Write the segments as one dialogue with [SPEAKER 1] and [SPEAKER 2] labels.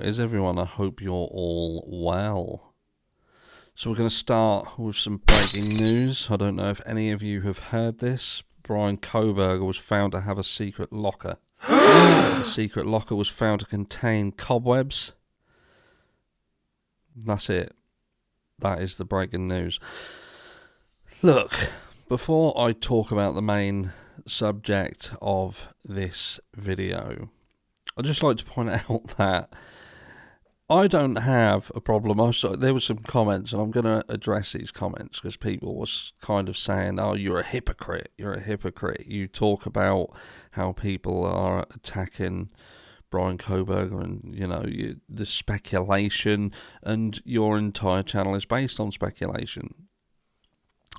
[SPEAKER 1] is everyone? I hope you're all well. So we're going to start with some breaking news. I don't know if any of you have heard this. Brian Kohberger was found to have a secret locker. The secret locker was found to contain cobwebs. That's it. That is the breaking news. Look, before I talk about the main subject of this video, I'd just like to point out that I don't have a problem. There were some comments, and I'm going to address these comments because people was kind of saying, oh, you're a hypocrite. You're a hypocrite. You talk about how people are attacking Brian Kohberger and, the speculation, and your entire channel is based on speculation.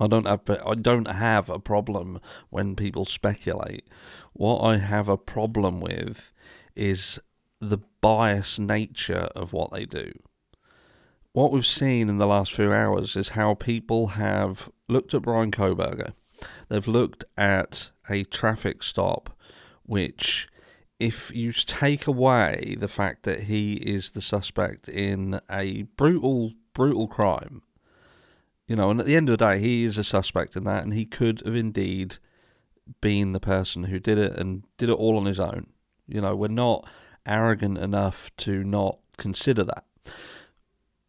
[SPEAKER 1] I don't have a problem when people speculate. What I have a problem with is the biased nature of what they do. What we've seen in the last few hours is how people have looked at Brian Kohberger. They've looked at a traffic stop, which, if you take away the fact that he is the suspect in a brutal crime, and at the end of the day, he is a suspect in that, and he could have indeed been the person who did it and did it all on his own. We're not arrogant enough to not consider that.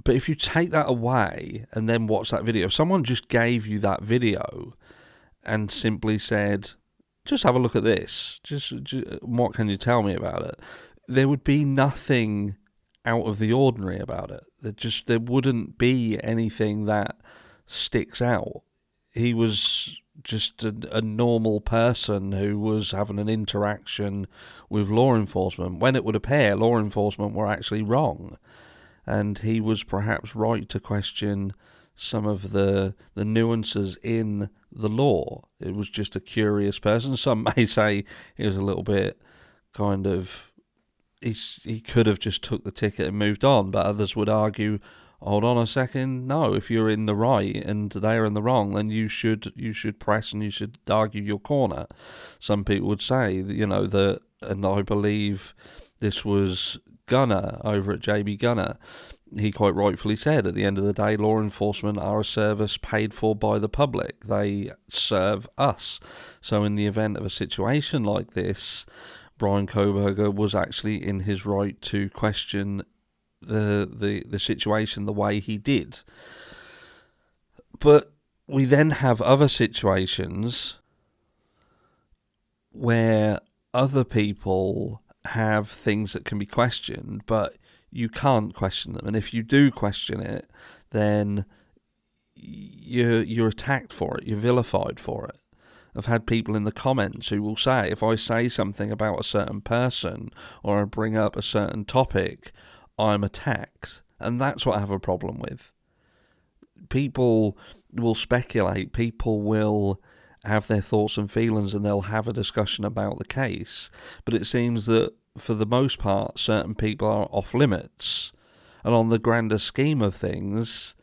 [SPEAKER 1] But if you take that away and then watch that video, if someone just gave you that video and simply said, just have a look at this, just what can you tell me about it? There would be nothing out of the ordinary about it. There wouldn't be anything that sticks out. He was just a normal person who was having an interaction with law enforcement, when it would appear law enforcement were actually wrong, and he was perhaps right to question some of the nuances in the law. It was just a curious person. Some may say he was a little bit he could have just took the ticket and moved on, but others would argue, hold on a second, no, if you're in the right and they're in the wrong, then you should press and you should argue your corner. Some people would say, that, and I believe this was Gunner over at JB Gunner, he quite rightfully said, at the end of the day, law enforcement are a service paid for by the public. They serve us. So in the event of a situation like this, Brian Kohberger was actually in his right to question the situation the way he did. But we then have other situations where other people have things that can be questioned, but you can't question them. And if you do question it, then you're attacked for it, you're vilified for it. I've had people in the comments who will say, if I say something about a certain person or I bring up a certain topic, I'm attacked. And that's what I have a problem with. People will speculate, people will have their thoughts and feelings, and they'll have a discussion about the case. But it seems that for the most part, certain people are off limits. And on the grander scheme of things,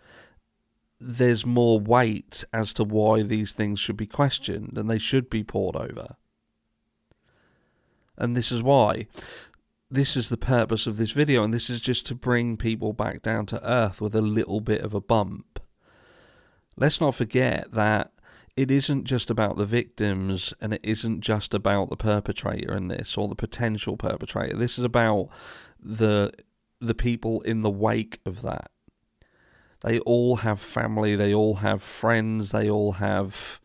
[SPEAKER 1] there's more weight as to why these things should be questioned and they should be pored over. And this is why. This is the purpose of this video, and this is just to bring people back down to earth with a little bit of a bump. Let's not forget that it isn't just about the victims, and it isn't just about the perpetrator in this, or the potential perpetrator. This is about the people in the wake of that. They all have family, they all have friends, they all have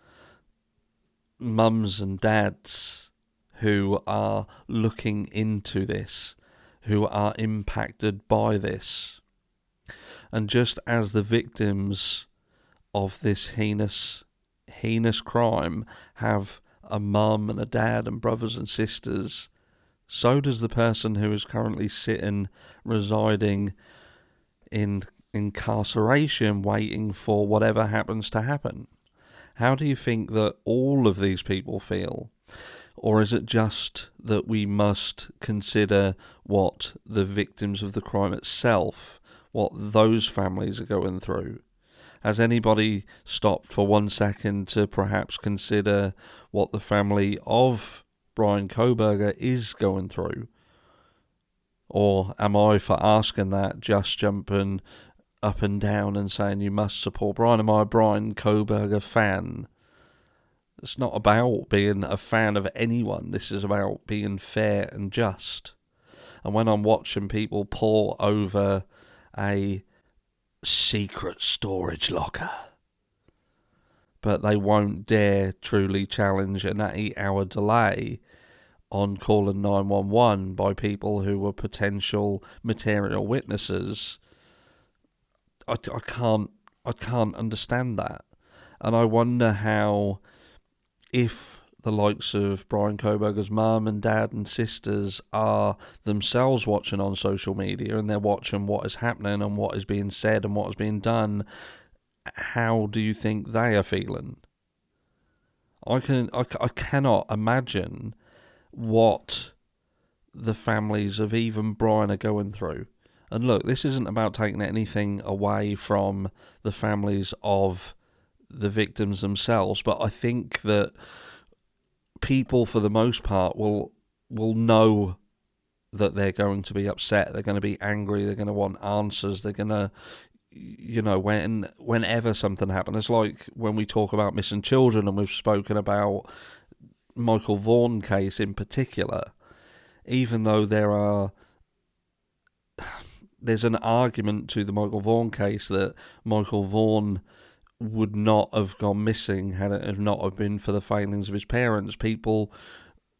[SPEAKER 1] mums and dads who are looking into this, who are impacted by this. And just as the victims of this heinous crime have a mum and a dad and brothers and sisters, so does the person who is currently residing in incarceration, waiting for whatever happens to happen. How do you think that all of these people feel? Or is it just that we must consider what the victims of the crime itself, what those families are going through? Has anybody stopped for 1 second to perhaps consider what the family of Brian Kohberger is going through? Or am I, for asking that, just jumping up and down and saying you must support Brian? Am I a Brian Kohberger fan? It's not about being a fan of anyone. This is about being fair and just. And when I'm watching people pore over a secret storage locker, but they won't dare truly challenge an 8-hour delay on calling 911 by people who were potential material witnesses, I can't understand that. And I wonder how, if the likes of Brian Kohberger's mum and dad and sisters are themselves watching on social media and they're watching what is happening and what is being said and what is being done, how do you think they are feeling? I cannot imagine what the families of even Brian are going through. And look, this isn't about taking anything away from the families of the victims themselves, but I think that people, for the most part, will know that they're going to be upset, they're going to be angry, they're going to want answers, they're going to, whenever something happens. It's like when we talk about missing children, and we've spoken about Michael Vaughan case in particular, even though there's an argument to the Michael Vaughan case that Michael Vaughan would not have gone missing had it not have been for the failings of his parents. People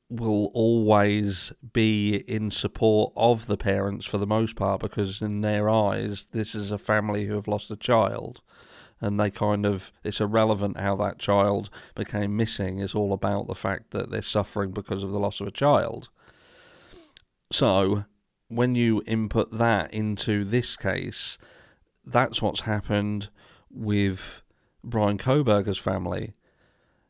[SPEAKER 1] will always be in support of the parents for the most part, because in their eyes this is a family who have lost a child. And it's irrelevant how that child became missing. It's all about the fact that they're suffering because of the loss of a child. So, when you input that into this case, that's what's happened with Brian Kohberger's family.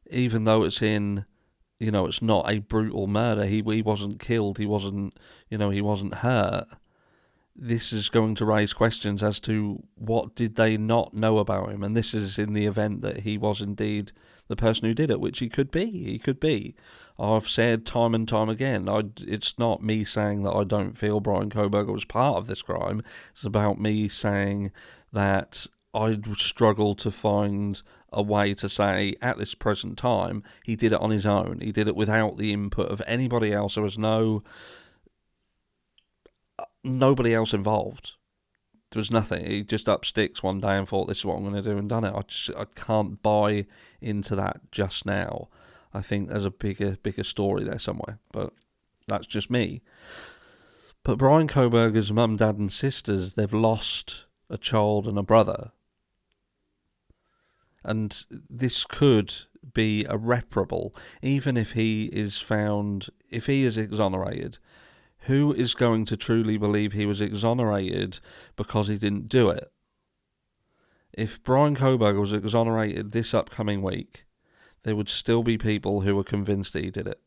[SPEAKER 1] Even though it's it's not a brutal murder. He wasn't killed. He wasn't hurt. This is going to raise questions as to what did they not know about him, and this is in the event that he was indeed the person who did it, which he could be. He could be. I've said time and time again, it's not me saying that I don't feel Brian Kohberger was part of this crime. It's about me saying that I struggle to find a way to say at this present time he did it on his own. He did it without the input of anybody else. There was nobody else involved. There was nothing. He just up sticks one day and thought, this is what I'm going to do, and done it. I can't buy into that just now. I think there's a bigger story there somewhere, but that's just me. But Brian Kohberger's mum, dad and sisters, they've lost a child and a brother. And this could be irreparable, even if he is exonerated. Who is going to truly believe he was exonerated because he didn't do it? If Brian Kohberger was exonerated this upcoming week, there would still be people who are convinced that he did it.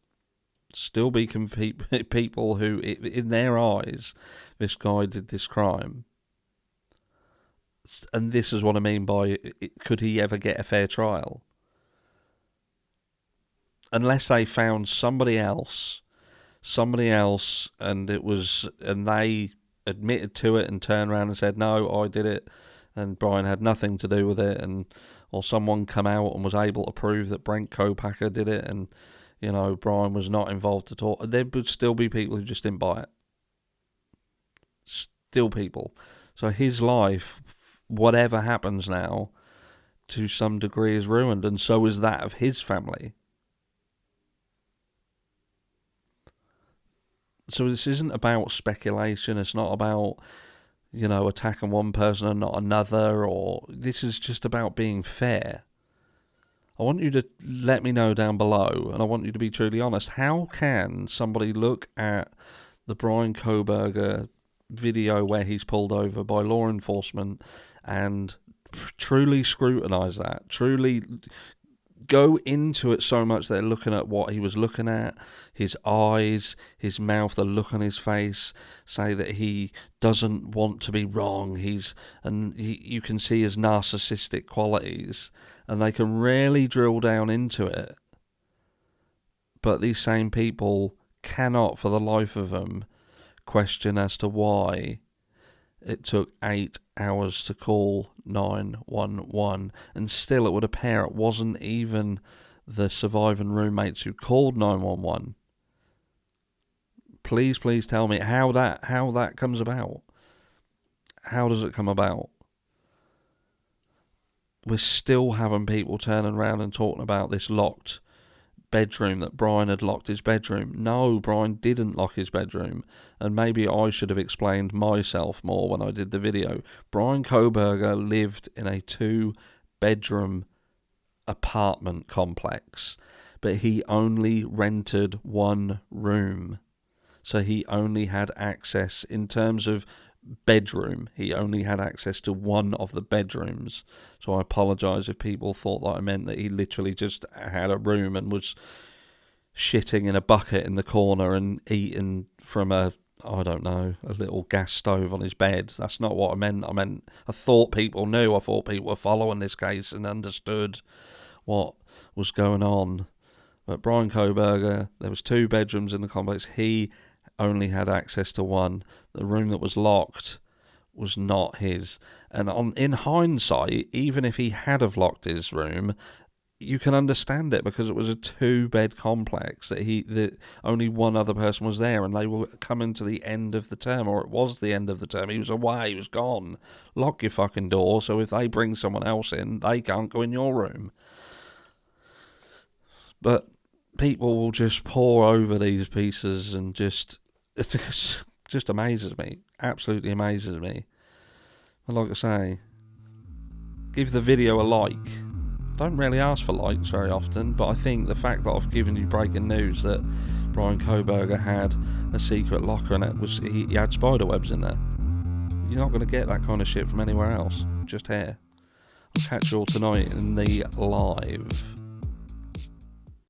[SPEAKER 1] Still be people who, in their eyes, this guy did this crime. And this is what I mean by, could he ever get a fair trial? Unless they found somebody else, and they admitted to it and turned around and said, no, I did it, and Brian had nothing to do with it, or someone come out and was able to prove that Brent Kohberger did it, and Brian was not involved at all, there would still be people who just didn't buy it. Still people. So his life, whatever happens now, to some degree is ruined, and so is that of his family. So this isn't about speculation. It's not about, attacking one person and not another, or this is just about being fair. I want you to let me know down below, and I want you to be truly honest. How can somebody look at the Brian Kohberger video where he's pulled over by law enforcement and truly scrutinise that, truly go into it so much that they're looking at what he was looking at, his eyes, his mouth, the look on his face, say that he doesn't want to be wrong, you can see his narcissistic qualities, and they can really drill down into it. But these same people cannot, for the life of them, question as to why it took 8 hours to call 911, and still it would appear it wasn't even the surviving roommates who called 911. Please tell me how that comes about. How does it come about? We're still having people turning around and talking about this locked bedroom, that Brian had locked his bedroom. No, Brian didn't lock his bedroom. And maybe I should have explained myself more when I did the video. Brian Kohberger lived in a 2-bedroom apartment complex, but he only rented 1 room. So he only had access, in terms of bedroom, he only had access to 1 of the bedrooms. So I apologise if people thought that I meant that he literally just had a room and was shitting in a bucket in the corner and eating from a little gas stove on his bed. That's not what I meant. I thought people knew. I thought people were following this case and understood what was going on. But Brian Kohberger, there was 2 bedrooms in the complex. He only had access to 1. The room that was locked was not his. And in hindsight, even if he had have locked his room, you can understand it, because it was a 2-bed complex that only 1 other person was there, and they were coming to the end of the term, or it was the end of the term. He was away, he was gone. Lock your fucking door, so if they bring someone else in, they can't go in your room. But people will just pour over these pieces and it just amazes me. Absolutely amazes me. And like I say, give the video a like. Don't really ask for likes very often, but I think the fact that I've given you breaking news that Brian Kohberger had a secret locker and he had spider webs in there. You're not going to get that kind of shit from anywhere else. Just here. I'll catch you all tonight in the live.